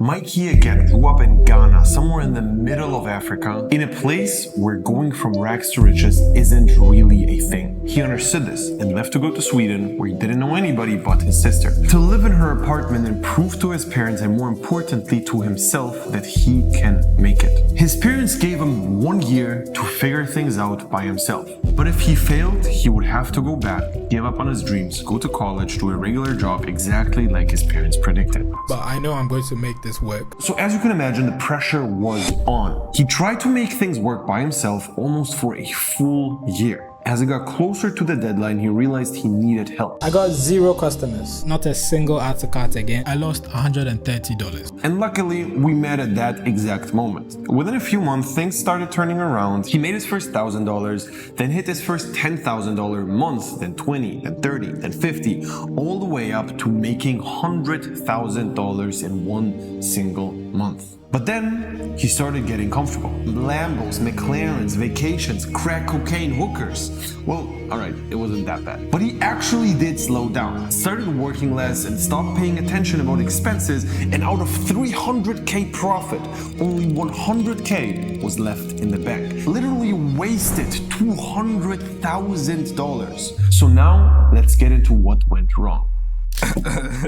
Mikey Again grew up in Ghana, somewhere in the middle of Africa, in a place where going from rags to riches isn't really a thing. He understood this and left to go to Sweden, where he didn't know anybody but his sister, to live in her apartment and prove to his parents, and more importantly to himself, that he can make it. His parents gave him 1 year to figure things out by himself. But if he failed, he would have to go back, give up on his dreams, go to college, do a regular job exactly like his parents predicted. But I know I'm going to make this work. So as you can imagine, the pressure was on. He tried to make things work by himself almost for a full year. As he got closer to the deadline, he realized he needed help. I got 0 customers, not a single add to cart again. I lost $130. And luckily, we met at that exact moment. Within a few months, things started turning around. He made his first $1,000, then hit his first $10,000 month, then 20, then 30, then 50, all the way up to making $100,000 in one single month. But then he started getting comfortable. Lambos, McLarens, vacations, crack cocaine, hookers. Well, alright, it wasn't that bad. But he actually did slow down, started working less and stopped paying attention about expenses, and out of $300K profit, only $100K was left in the bank. Literally wasted $200,000. So now, let's get into what went wrong.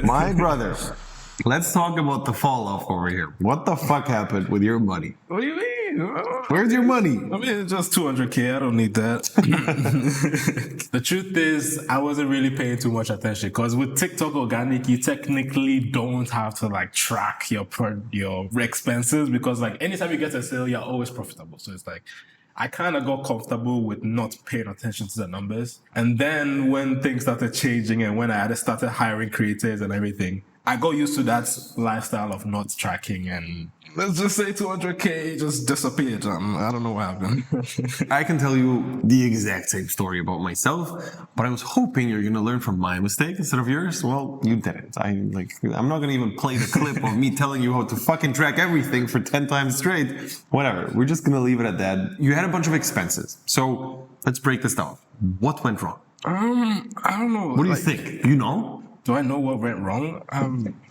My brother. Let's talk about the fall off over here. What the fuck happened with your money? What do you mean? Where's your money? I mean, it's just $200K. I don't need that. The truth is, I wasn't really paying too much attention because with TikTok Organic, you technically don't have to like track your expenses because like anytime you get a sale, you're always profitable. So it's like, I kind of got comfortable with not paying attention to the numbers. And then when things started changing and when I had started hiring creators and everything, I got used to that lifestyle of not tracking, and let's just say $200K just disappeared. I don't know what happened. I can tell you the exact same story about myself, but I was hoping you're gonna learn from my mistake instead of yours. Well, you didn't. I'm not gonna even play the clip of me telling you how to fucking track everything for 10 times straight. Whatever. We're just gonna leave it at that. You had a bunch of expenses, so let's break this down. What went wrong? I don't know. What do you think? You know? Do I know what went wrong?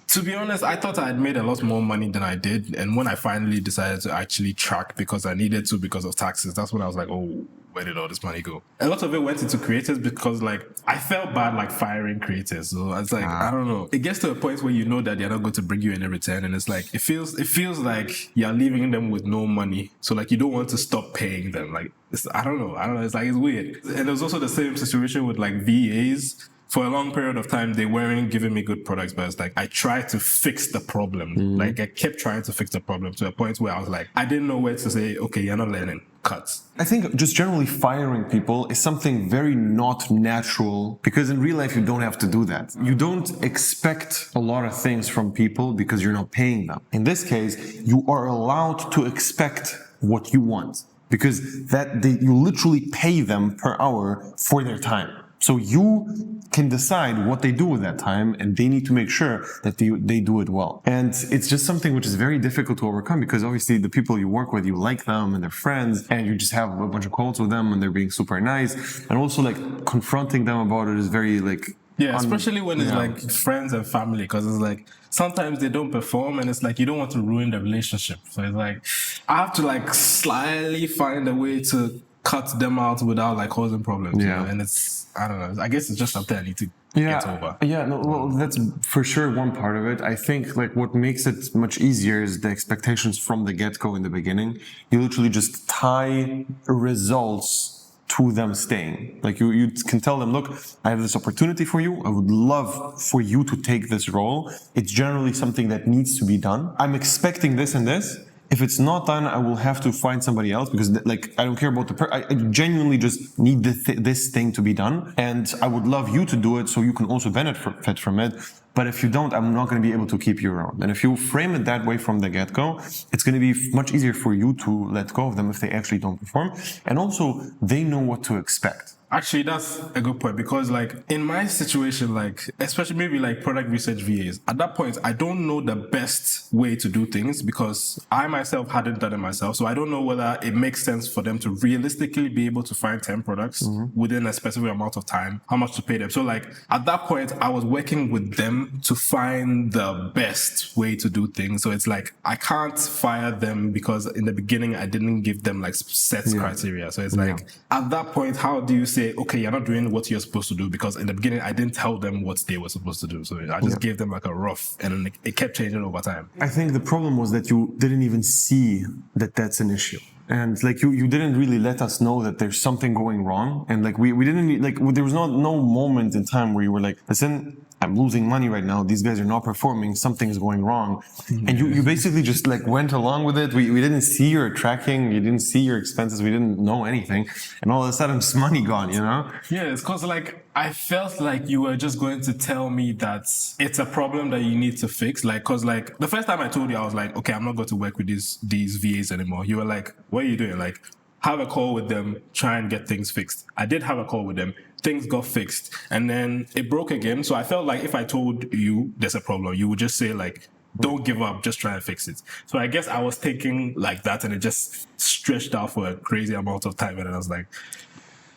To be honest, I thought I had made a lot more money than I did. And when I finally decided to actually track because I needed to because of taxes, that's when I was like, oh, where did all this money go? A lot of it went into creators because like I felt bad like firing creators. So I was like, I don't know. It gets to a point where you know that they're not going to bring you any return. And it's like, it feels like you're leaving them with no money. So like you don't want to stop paying them. Like, I don't know. It's like, it's weird. And there's also the same situation with like VAs. For a long period of time, they weren't giving me good products, but it's like, I tried to fix the problem. Like, I kept trying to fix the problem to a point where I was like, I didn't know where to say, okay, you're not learning, cuts. I think just generally firing people is something very not natural because in real life, you don't have to do that. You don't expect a lot of things from people because you're not paying them. In this case, you are allowed to expect what you want because you literally pay them per hour for their time. So you can decide what they do with that time, and they need to make sure that they do it well. And it's just something which is very difficult to overcome because obviously the people you work with, you like them and they're friends, and you just have a bunch of calls with them and they're being super nice. And also like confronting them about it is very like... Yeah, especially when it's like friends and family, because it's like sometimes they don't perform and it's like you don't want to ruin the relationship. So it's like I have to like slyly find a way to cut them out without like causing problems. Yeah. You know? And it's, I don't know, I guess it's just something I need to get over. Yeah, no, well, that's for sure one part of it. I think like what makes it much easier is the expectations from the get-go in the beginning. You literally just tie results to them staying. Like you can tell them, look, I have this opportunity for you. I would love for you to take this role. It's generally something that needs to be done. I'm expecting this and this. If it's not done, I will have to find somebody else because like I don't care about I genuinely just need this thing to be done, and I would love you to do it so you can also benefit from it. But if you don't, I'm not going to be able to keep you around. And if you frame it that way from the get-go, it's going to be much easier for you to let go of them if they actually don't perform. And also, they know what to expect. Actually, that's a good point because, like, in my situation, like, especially maybe like product research VAs, at that point, I don't know the best way to do things because I myself hadn't done it myself. So I don't know whether it makes sense for them to realistically be able to find 10 products within a specific amount of time, how much to pay them. So, like, at that point, I was working with them to find the best way to do things. So it's like, I can't fire them because in the beginning, I didn't give them like set criteria. So it's like, at that point, how do you say, okay, you're not doing what you're supposed to do? Because in the beginning, I didn't tell them what they were supposed to do. So I just gave them like a rough, and it kept changing over time. I think the problem was that you didn't even see that that's an issue. And like you didn't really let us know that there's something going wrong. And like we didn't like, there was no moment in time where you were like, listen, I'm losing money right now. These guys are not performing. Something's going wrong. And you basically just like went along with it. We didn't see your tracking. You didn't see your expenses. We didn't know anything. And all of a sudden it's money gone, you know? Yeah, it's because like I felt like you were just going to tell me that it's a problem that you need to fix. Like, cause like the first time I told you, I was like, okay, I'm not going to work with these VAs anymore. You were like, what are you doing? Like, have a call with them, try and get things fixed. I did have a call with them. Things got fixed and then it broke again. So I felt like if I told you there's a problem, you would just say like, don't give up, just try and fix it. So I guess I was thinking like that and it just stretched out for a crazy amount of time. And I was like,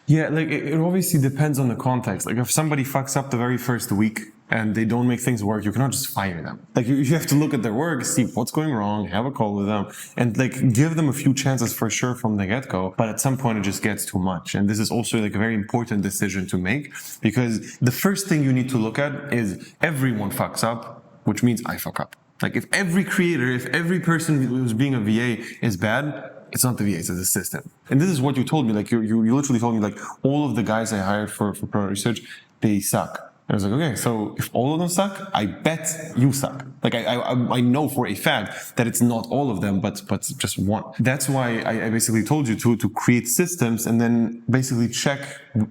yeah, like it obviously depends on the context. Like if somebody fucks up the very first week and they don't make things work, you cannot just fire them. Like you have to look at their work, see what's going wrong, have a call with them, and like give them a few chances for sure from the get-go. But at some point it just gets too much. And this is also like a very important decision to make because the first thing you need to look at is everyone fucks up, which means I fuck up. Like if every creator, if every person who's being a VA is bad, it's not the VA, it's the system. And this is what you told me. Like you literally told me like all of the guys I hired for product research, they suck. I was like, okay, so if all of them suck, I bet you suck. Like I know for a fact that it's not all of them, but just one. That's why I basically told you to create systems and then basically check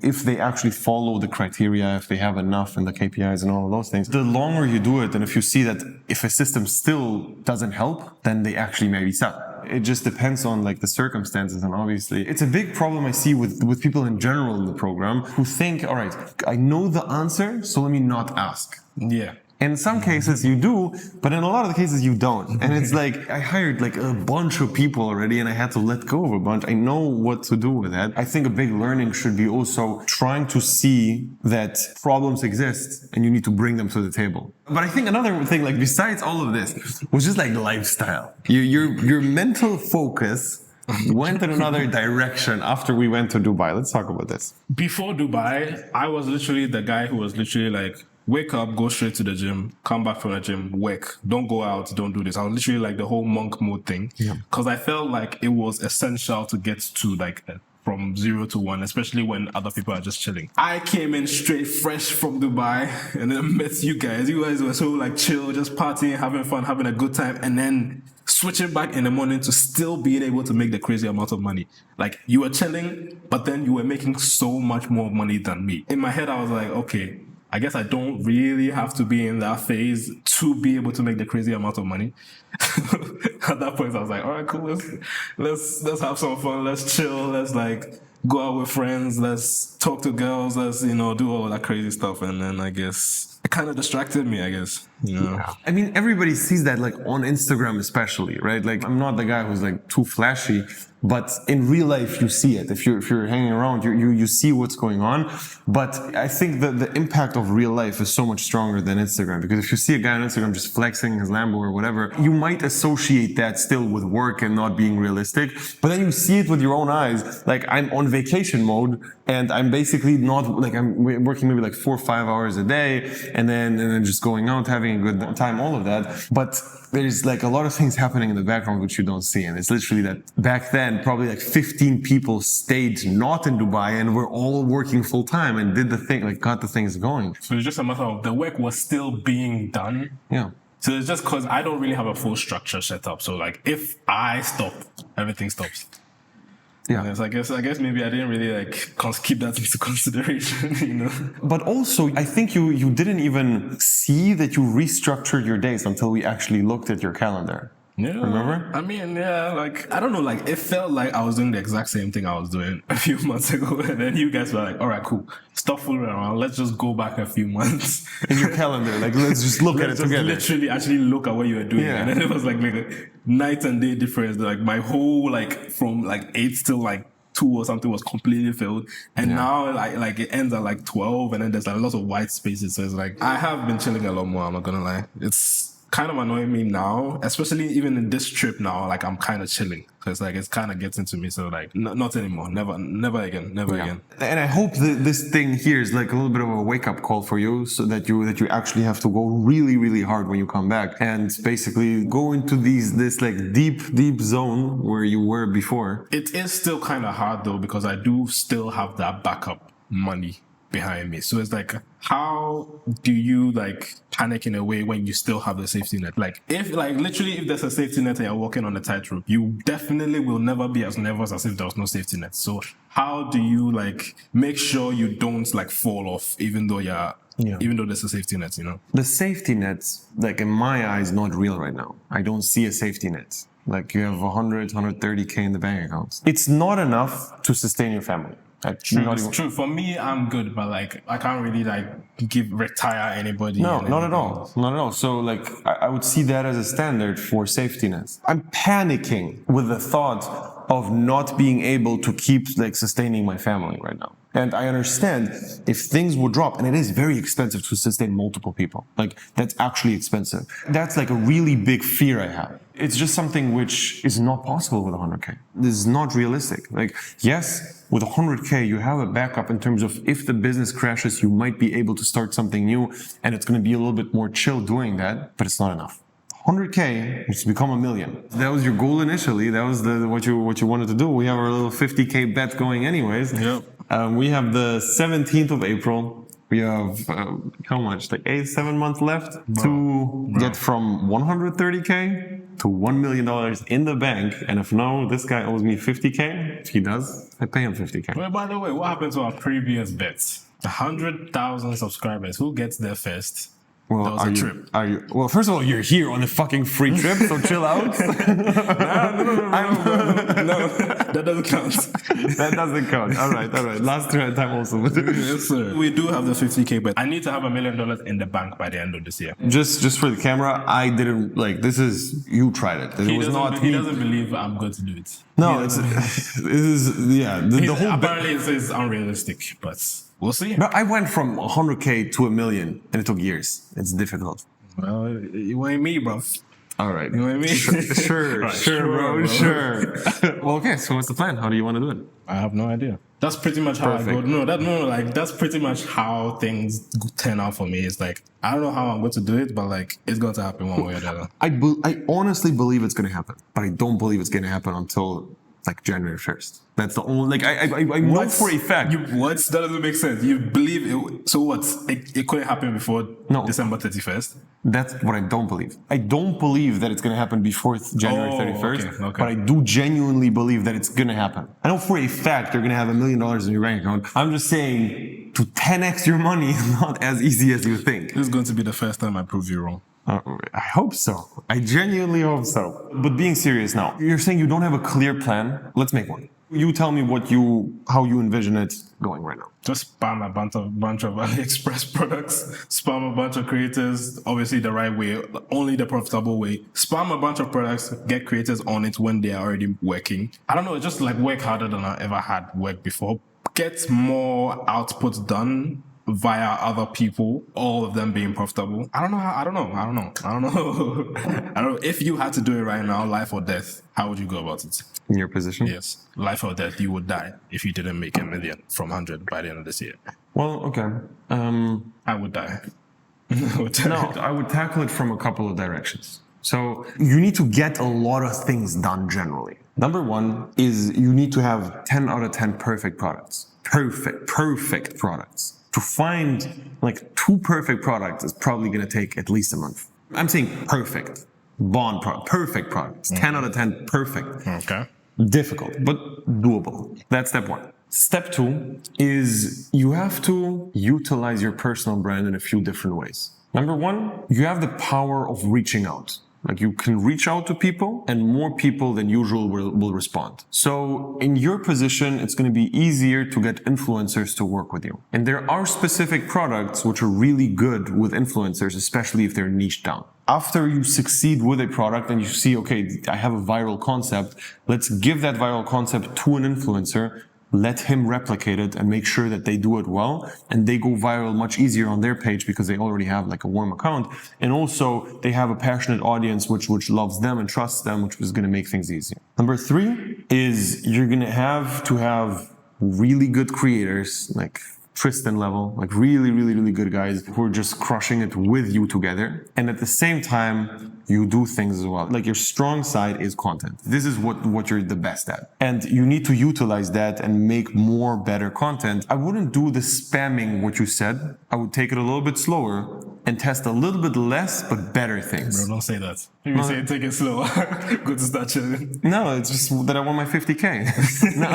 if they actually follow the criteria, if they have enough in the KPIs and all of those things. The longer you do it, and if you see that if a system still doesn't help, then they actually maybe suck. It just depends on like the circumstances, and obviously it's a big problem I see with people in general in the program who think, all right, I know the answer, so let me not ask. yeah. In some cases you do, but in a lot of the cases you don't. And it's like, I hired like a bunch of people already and I had to let go of a bunch. I know what to do with that. I think a big learning should be also trying to see that problems exist and you need to bring them to the table. But I think another thing, like besides all of this, was just like lifestyle. Your mental focus went in another direction after we went to Dubai. Let's talk about this. Before Dubai, I was literally the guy who was literally like, wake up, go straight to the gym, come back from the gym, work. Don't go out, don't do this. I was literally like the whole monk mode thing. Because I felt like it was essential to get to like from 0 to 1, especially when other people are just chilling. I came in straight fresh from Dubai and then met you guys. You guys were so like chill, just partying, having fun, having a good time, and then switching back in the morning to still being able to make the crazy amount of money. Like you were chilling, but then you were making so much more money than me. In my head, I was like, okay, I guess I don't really have to be in that phase to be able to make the crazy amount of money. At that point, I was like, all right, cool. Let's have some fun. Let's chill. Let's like go out with friends. Let's talk to girls. Let's, do all that crazy stuff. And then I guess it kind of distracted me, I guess. Yeah. I mean, everybody sees that like on Instagram, especially, right? Like I'm not the guy who's like too flashy, but in real life, you see it. If you're hanging around, you see what's going on. But I think the impact of real life is so much stronger than Instagram, because if you see a guy on Instagram just flexing his Lambo or whatever, you might associate that still with work and not being realistic. But then you see it with your own eyes. Like I'm on vacation mode and I'm basically not like I'm working maybe like 4 or 5 hours a day and then just going out, having a good time, all of that. But there's like a lot of things happening in the background which you don't see. And it's literally that back then, probably like 15 people stayed not in Dubai and were all working full time and did the thing, like got the things going. So it's just a matter of the work was still being done. Yeah. So it's just because I don't really have a full structure set up. So like if I stop, everything stops. Yeah. Yes, I guess maybe I didn't really like keep that into consideration, But also, I think you didn't even see that you restructured your days until we actually looked at your calendar. Yeah, Remember? I mean, yeah, like, I don't know, like, it felt like I was doing the exact same thing I was doing a few months ago. And then you guys were like, all right, cool. Stop fooling around. Let's just go back a few months. In your calendar, like, let's just look at it Let's just together. literally actually look at what you were doing. Yeah. And then it was like a night and day difference. Like, my whole, like, from like 8 till like 2 or something was completely filled. And now, like it ends at like 12, and then there's a lot of white spaces. So it's like, I have been chilling a lot more, I'm not gonna lie. It's kind of annoying me now, especially even in this trip now, like I'm kind of chilling. Because like it's kind of getting to me. So like, not anymore. Never again. Never again. And I hope that this thing here is like a little bit of a wake-up call for you, so that you actually have to go really, really hard when you come back, and basically go into this like deep zone where you were before. It is still kind of hard though, because I do still have that backup money behind me. So it's like, how do you like panic in a way when you still have the safety net? Like, if like literally if there's a safety net and you're walking on a tightrope, you definitely will never be as nervous as if there was no safety net. So how do you like make sure you don't like fall off even though there's a safety net, you know? The safety net's, like, in my eyes, not real right now. I don't see a safety net. Like, you have 130K in the bank account. It's not enough to sustain your family. It's true. For me, I'm good, but like I can't really like retire anybody. No, not at all. Not at all. So like I would see that as a standard for safety nets. I'm panicking with the thought of not being able to keep like sustaining my family right now. And I understand if things would drop, and it is very expensive to sustain multiple people. Like, that's actually expensive. That's like a really big fear I have. It's just something which is not possible with 100K. This is not realistic. Like, yes, with 100K, you have a backup in terms of if the business crashes, you might be able to start something new, and it's going to be a little bit more chill doing that, but it's not enough. 100K is to become $1 million. That was your goal initially. That was what you wanted to do. We have our little 50K bet going anyways. Yep. We have the 17th of April. We have how much? Like 7 months left to get from 130K to $1 million in the bank. And if no, this guy owes me 50K. If he does, I pay him 50K. Well, by the way, what happened to our previous bets? 100,000 subscribers. Who gets there first? Well, that was a trip. Well, first of all, you're here on a fucking free trip, so chill out. No, that doesn't count. That doesn't count. All right. Last time also. Yes, sir. We do have the 50K, but I need to have $1 million in the bank by the end of this year. Just for the camera, I didn't like. This is you tried it. It was not. He doesn't believe I'm going to do it. No, it is the whole. Apparently, it's unrealistic, but. We'll see. But I went from 100K to $1 million, and it took years. It's difficult. Well, you ain't me, bro. All right. You know what I mean? Sure, Right, bro. Well, okay. So what's the plan? How do you want to do it? I have no idea. That's pretty much how Perfect. I go. That's pretty much how things turn out for me. It's like, I don't know how I'm going to do it, but like, it's going to happen one way or the other. I honestly believe it's going to happen, but I don't believe it's going to happen until like January 1st. That's the only, like, I know for a fact. What? That doesn't make sense. You believe it, so what? It couldn't happen before December 31st? That's what I don't believe. I don't believe that it's going to happen before January 31st, okay. but I do genuinely believe that it's going to happen. I know for a fact you're going to have $1 million in your bank account. I'm just saying, to 10x your money is not as easy as you think. This is going to be the first time I prove you wrong. I hope so. I genuinely hope so. But being serious now, you're saying you don't have a clear plan. Let's make one. You tell me how you envision it going right now. Just spam a bunch of AliExpress products, spam a bunch of creators, obviously the right way, only the profitable way. Spam a bunch of products, get creators on it when they are already working. I don't know, just like work harder than I ever had worked before. Get more output done via other people, all of them being profitable. I don't know. If you had to do it right now, life or death, how would you go about it? In your position? Yes. Life or death, you would die if you didn't make $1 million from 100 by the end of this year. Well, okay. I would die. No, I would tackle it from a couple of directions. So you need to get a lot of things done generally. Number one is you need to have 10 out of 10 perfect products. Perfect products. To find like 2 perfect products is probably going to take at least a month. I'm saying perfect. Perfect products. 10 out of 10 perfect. Okay. Difficult, but doable. That's step 1. Step 2 is you have to utilize your personal brand in a few different ways. Number 1, you have the power of reaching out. Like you can reach out to people and more people than usual will respond. So in your position, it's going to be easier to get influencers to work with you. And there are specific products which are really good with influencers, especially if they're niched down. After you succeed with a product and you see, okay, I have a viral concept, let's give that viral concept to an influencer, let him replicate it and make sure that they do it well and they go viral much easier on their page because they already have like a warm account. And also they have a passionate audience which loves them and trusts them, which is going to make things easier. Number 3 is you're going to have really good creators like Tristan level, like really good guys who are just crushing it with you together. And at the same time, you do things as well. Like your strong side is content. This is what you're the best at. And you need to utilize that and make more better content. I wouldn't do the spamming what you said. I would take it a little bit slower and test a little bit less, but better things. Bro, don't say that. You say take it slow. Go to start chilling. No, it's just that I want my 50K. No,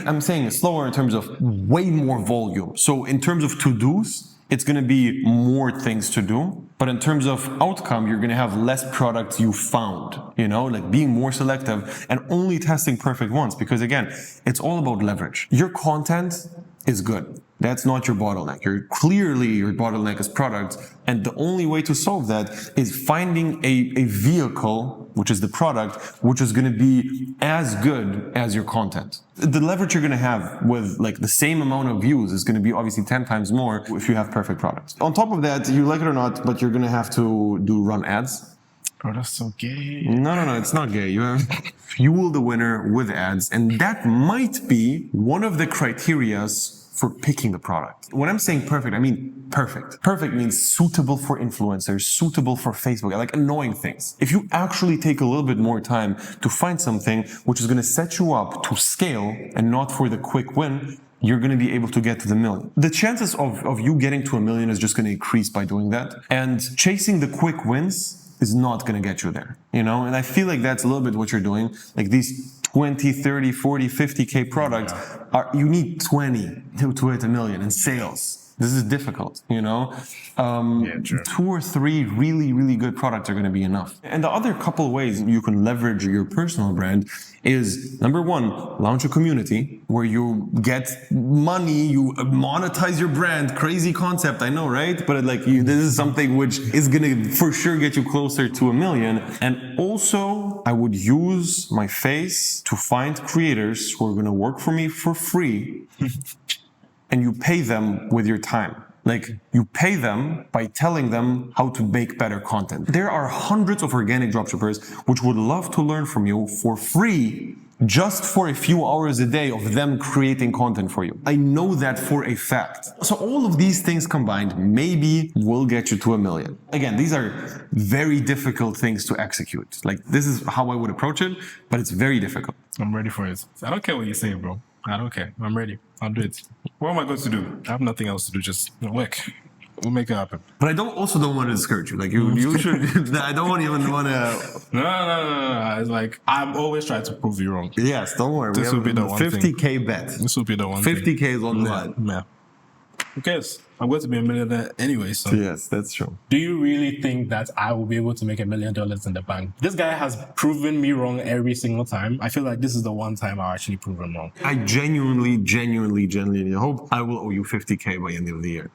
I'm saying slower in terms of way more volume. So in terms of to-dos, it's going to be more things to do. But in terms of outcome, you're going to have less products you found, like being more selective and only testing perfect ones. Because again, it's all about leverage. Your content is good. That's not your bottleneck. Your bottleneck is products. And the only way to solve that is finding a vehicle, which is the product, which is going to be as good as your content. The leverage you're going to have with like the same amount of views is going to be obviously 10 times more if you have perfect products. On top of that, you like it or not, but you're going to have to run ads. Oh, that's so gay. No, it's not gay. You have fuel the winner with ads. And that might be one of the criterias for picking the product. When I'm saying perfect, I mean perfect. Perfect means suitable for influencers, suitable for Facebook, like annoying things. If you actually take a little bit more time to find something which is going to set you up to scale and not for the quick win, you're going to be able to get to the million. The chances of you getting to $1 million is just going to increase by doing that. And chasing the quick wins is not going to get you there, And I feel like that's a little bit what you're doing. Like these 20, 30, 40, 50K products you need 20 to hit $1 million in sales. This is difficult, True. 2 or 3 really good products are going to be enough. And the other couple ways you can leverage your personal brand is, number 1, launch a community where you get money, you monetize your brand. Crazy concept, I know, right? But this is something which is going to for sure get you closer to $1 million. And also, I would use my face to find creators who are going to work for me for free. And you pay them with your time. Like you pay them by telling them how to make better content. There are hundreds of organic dropshippers which would love to learn from you for free just for a few hours a day of them creating content for you. I know that for a fact. So all of these things combined maybe will get you to $1 million. Again, these are very difficult things to execute. Like this is how I would approach it, but it's very difficult. I'm ready for it. I don't care what you say, bro. I don't care. I'm ready. I'll do it. What am I going to do? I have nothing else to do. Just work. We'll make it happen. But I also don't want to discourage you. Like you should. I don't even want to. No. It's like I'm always trying to prove you wrong. Yes, don't worry. This will be the one 50K bet. This will be the one 50K is on the line. Yeah. Who cares? I'm going to be a millionaire anyway. So yes, that's true. Do you really think that I will be able to make $1 million in the bank? This guy has proven me wrong every single time. I feel like this is the one time I'll actually prove him wrong. I genuinely hope I will owe you 50K by the end of the year.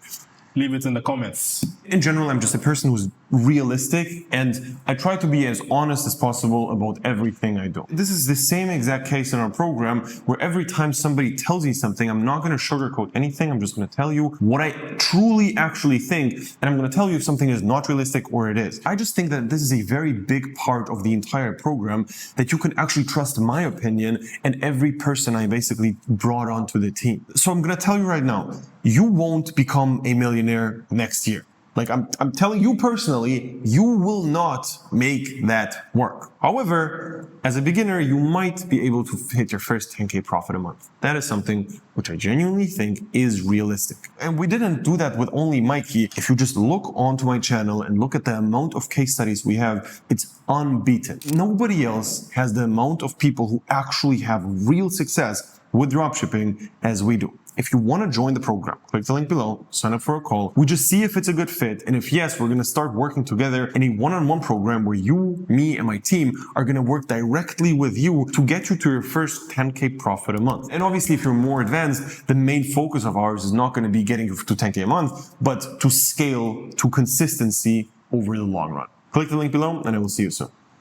Leave it in the comments. In general, I'm just a person who's realistic and I try to be as honest as possible about everything I do. This is the same exact case in our program where every time somebody tells me something, I'm not going to sugarcoat anything. I'm just going to tell you what I truly actually think, and I'm going to tell you if something is not realistic or it is. I just think that this is a very big part of the entire program, that you can actually trust my opinion and every person I basically brought onto the team. So I'm going to tell you right now, you won't become a millionaire next year. Like I'm telling you personally, you will not make that work. However, as a beginner, you might be able to hit your first 10K profit a month. That is something which I genuinely think is realistic. And we didn't do that with only Mikey. If you just look onto my channel and look at the amount of case studies we have, it's unbeaten. Nobody else has the amount of people who actually have real success with dropshipping as we do. If you want to join the program, click the link below, sign up for a call. We just see if it's a good fit. And if yes, we're going to start working together in a one-on-one program where you, me, and my team are going to work directly with you to get you to your first 10K profit a month. And obviously, if you're more advanced, the main focus of ours is not going to be getting you to 10K a month, but to scale to consistency over the long run. Click the link below and I will see you soon.